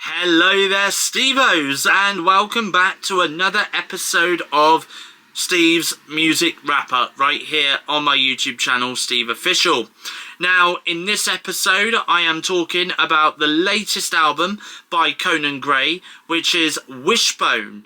Hello there, Stevos, and welcome back to another episode of Steve's Music Wrap-Up right here on my YouTube channel, SteveOfficial. Now, in this episode, I am talking about the latest album by Conan, which is Wishbone,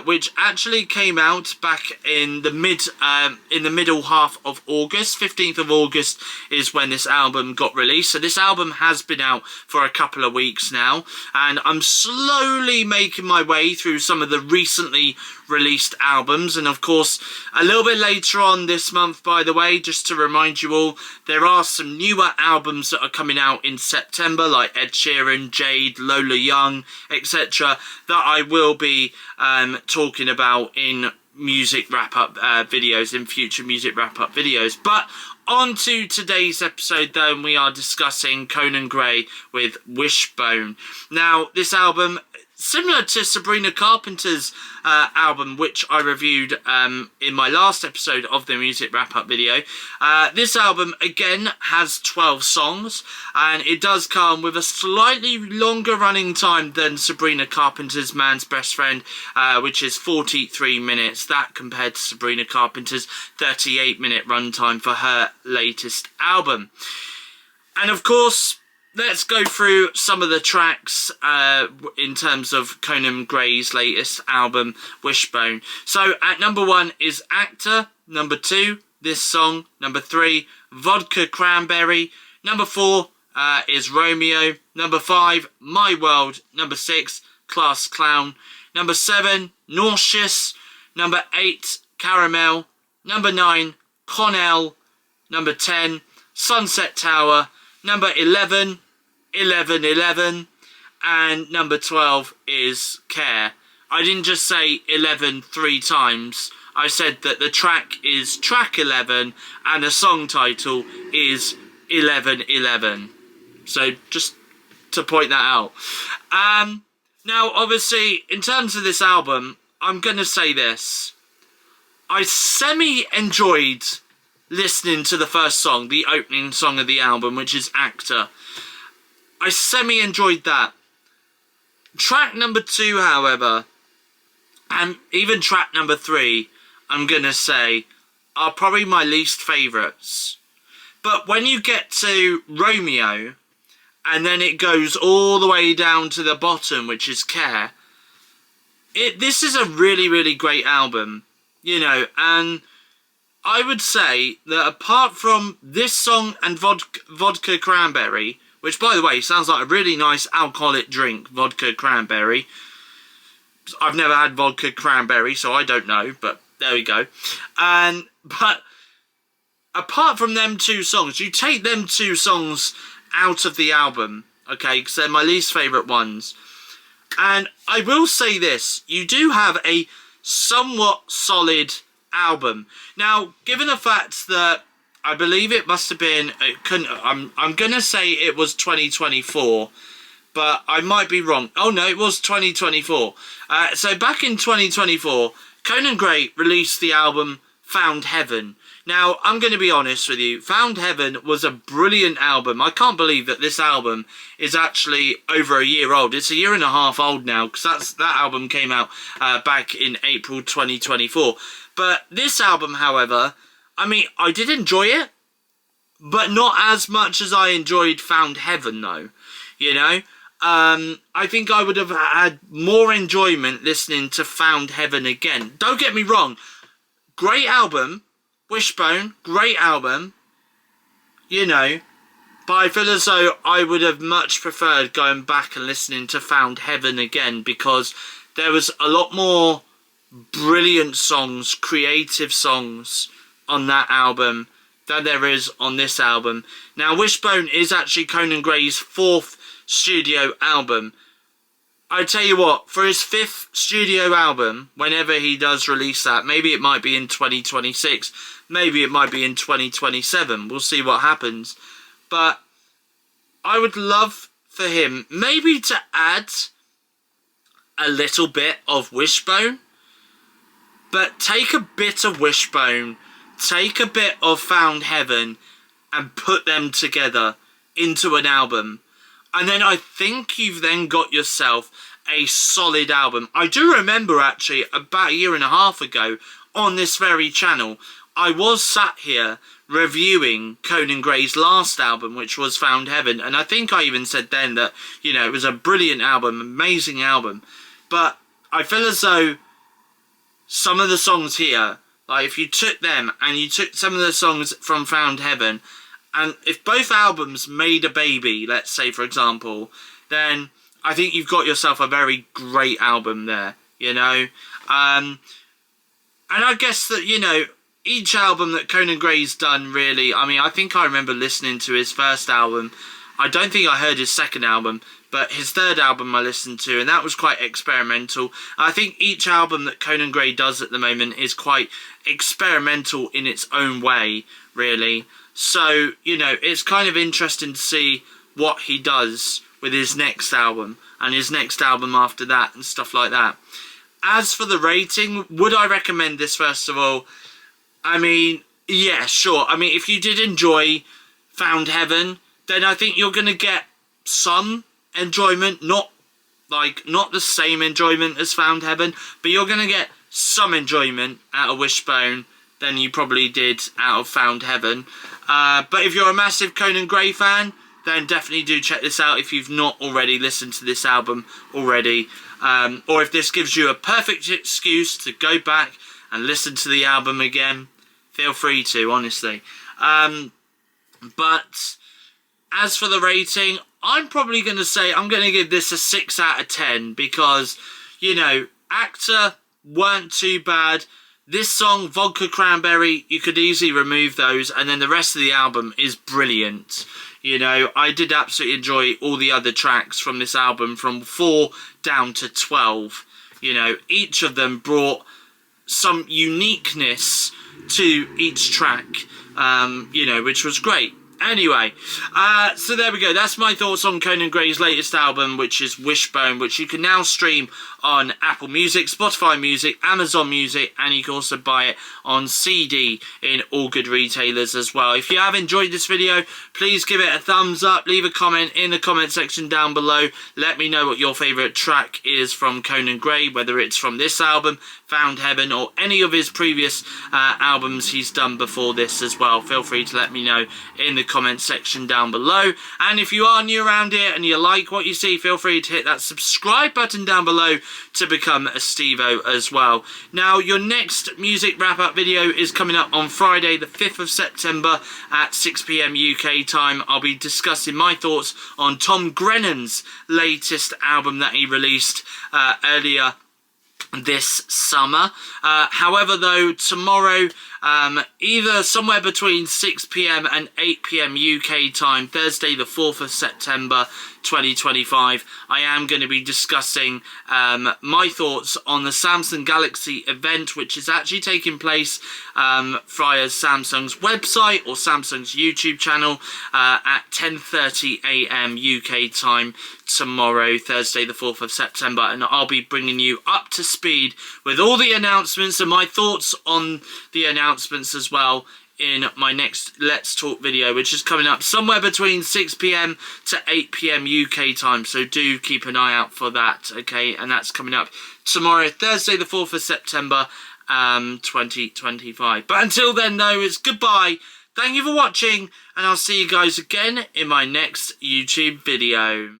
which actually came out back in the middle half of August. 15th of August is when this album got released. So this album has been out for a couple of weeks now, and I'm slowly making my way through some of the recently released albums. And of course, a little bit later on this month, by the way, just to remind you all, there are some newer albums that are coming out in September, like Ed Sheeran, Jade, Lola Young, etc., that I will be talking about in music wrap-up videos, in future music wrap-up videos. But on to today's episode, though, and we are discussing Conan with Wishbone. Now, this album, similar to Sabrina Carpenter's album, which I reviewed in my last episode of the music wrap-up video, this album again has 12 songs, and it does come with a slightly longer running time than Sabrina Carpenter's Man's Best Friend, which is 43 minutes. That compared to Sabrina Carpenter's 38-minute runtime for her latest album. And of course, let's go through some of the tracks in terms of Conan Gray's latest album, Wishbone. So at number 1 is Actor, number 2, This Song, number 3, Vodka Cranberry, number 4 is Romeo, number 5, My World, number 6, Class Clown, number 7, Nauseous, number 8, Caramel, number 9, Conan, number 10, Sunset Tower, number 11, 11, and number 12 is Care. I didn't just say 11 3 times. I said that the track is track 11 and the song title is 11. So just to point that out. Now, obviously, in terms of this album, I'm going to say this. I semi-enjoyed listening to the first song, the opening song of the album, which is Actor. I semi-enjoyed that. Track number 2, however, and even track number 3, I'm going to say, are probably my least favourites. But when you get to Romeo, and then it goes all the way down to the bottom, which is Care, this is a really, really great album, you know, and I would say that apart from this song and Vodka Cranberry, which, by the way, sounds like a really nice alcoholic drink, vodka cranberry. I've never had vodka cranberry, so I don't know, but there we go. But apart from them 2 songs, you take them 2 songs out of the album, okay, because they're my least favourite ones. And I will say this, you do have a somewhat solid album. Now, given the fact that I believe it must have been, I'm going to say it was 2024, but I might be wrong. Oh no, it was 2024. So back in 2024, Conan released the album Found Heaven. Now, I'm going to be honest with you, Found Heaven was a brilliant album. I can't believe that this album is actually over a year old. It's a year and a half old now, because that album came out back in April 2024. But this album, however, I mean, I did enjoy it, but not as much as I enjoyed Found Heaven, though, you know. I think I would have had more enjoyment listening to Found Heaven again. Don't get me wrong, great album, Wishbone, great album, you know, but I feel as though I would have much preferred going back and listening to Found Heaven again, because there was a lot more brilliant songs, creative songs on that album than there is on this album. Now, Wishbone is actually Conan Gray's 4th studio album. I tell you what, for his 5th studio album, whenever he does release that, maybe it might be in 2026, maybe it might be in 2027, we'll see what happens. But I would love for him maybe to add a little bit of Wishbone, but take a bit of Wishbone, take a bit of Found Heaven, and put them together into an album. And then I think you've then got yourself a solid album. I do remember actually about a year and a half ago on this very channel, I was sat here reviewing Conan Gray's last album, which was Found Heaven. And I think I even said then that, you know, it was a brilliant album, amazing album. But I feel as though some of the songs here, like if you took them and you took some of the songs from Found Heaven, and if both albums made a baby, let's say for example, then I think you've got yourself a very great album there, you know. And I guess that, you know, each album that Conan Gray's done really, I mean, I think I remember listening to his first album. I don't think I heard his second album, but his third album I listened to, and that was quite experimental. I think each album that Conan Gray does at the moment is quite experimental in its own way, really. So, you know, it's kind of interesting to see what he does with his next album and his next album after that and stuff like that. As for the rating, would I recommend this first of all? I mean, yeah, sure. I mean, if you did enjoy Found Heaven, then I think you're going to get some enjoyment, not the same enjoyment as Found Heaven, but you're going to get some enjoyment out of Wishbone than you probably did out of Found Heaven. But if you're a massive Conan Gray fan, then definitely do check this out if you've not already listened to this album already. Or if this gives you a perfect excuse to go back and listen to the album again, feel free to, honestly. But as for the rating, I'm probably going to say I'm going to give this a 6 out of 10 because, you know, actor weren't too bad. This song, Vodka Cranberry, you could easily remove those, and then the rest of the album is brilliant. You know, I did absolutely enjoy all the other tracks from this album, from 4 down to 12. You know, each of them brought some uniqueness to each track, you know, which was great. Anyway, so there we go. That's my thoughts on Conan Gray's latest album, which is Wishbone, which you can now stream on Apple Music, Spotify Music, Amazon Music, and you can also buy it on CD in all good retailers as well. If you have enjoyed this video, please give it a thumbs up, leave a comment in the comment section down below. Let me know what your favourite track is from Conan Gray, whether it's from this album, Found Heaven, or any of his previous albums he's done before this as well. Feel free to let me know in the comment section down below. And if you are new around here and you like what you see, feel free to hit that subscribe button down below to become a Stevo as well. Now, your next music wrap-up video is coming up on Friday the 5th of September at 6 PM UK time. I'll be discussing my thoughts on Tom Grennan's latest album that he released earlier this summer. However, though, tomorrow, either somewhere between 6 PM and 8 PM UK time, Thursday the 4th of September 2025, I am going to be discussing my thoughts on the Samsung Galaxy event, which is actually taking place via Samsung's website or Samsung's YouTube channel at 10:30 AM UK time tomorrow, Thursday the 4th of September, and I'll be bringing you up to speed with all the announcements and my thoughts on the announcements as well in my next Let's Talk video, which is coming up somewhere between 6 PM to 8 PM UK time, so do keep an eye out for that, okay? And that's coming up tomorrow, Thursday the 4th of September 2025. But until then, though, it's goodbye, thank you for watching, and I'll see you guys again in my next YouTube video.